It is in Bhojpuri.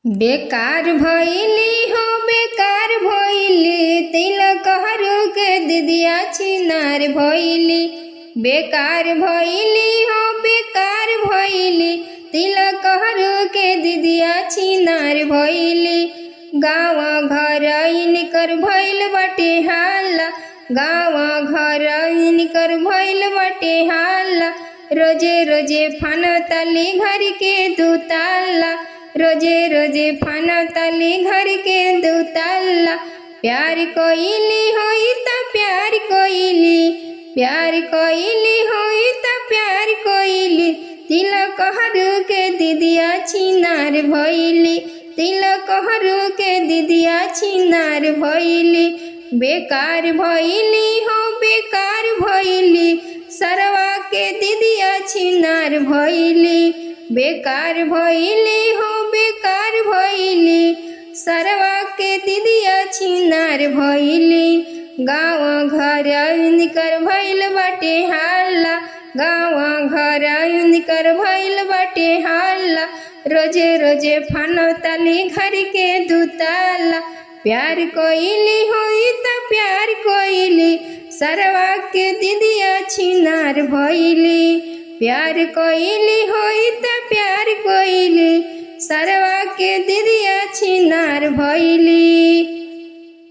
बेकार भइली हो बेकार भइली, तिलक हरू के दिदिया छिनार भइली। बेकार भइली हो बेकार भइली, तिलक हरू के दिदिया छिनार भइली। गाँव घर इनकर भइल बाटे हाला, गाँव घर इनकर भइल बाटे हाला। रोजे रोजे फानताली घर के दुताला, रोजे रोजे फानताली घर के दुताला। प्यार कोइली होई त प्यार कोइली, प्यार कोइली होई त प्यार कोइली। तिलक हरू के दिदिया छिनार भइली, तिलक हरू के दिदिया छिनार भइली। बेकार भइली हो बेकार भइली, सरवा के दिदिया छिनार भइली। बेकार भइली हो बेकार भइली, सरवा के दिदिया छिनार भइली। गाँव घर इनकर भइल बाटे हाला, गाँव घर इनकर भइल बाटे हाला। रोजे रोजे फानताली घर के दुताला। प्यार कोइली होई त प्यार कोइली, सरवा के दिदिया छिनार भइली। प्यार कोइली होई त प्यार कोइली, सरवा के दिदिया छिनार भइली।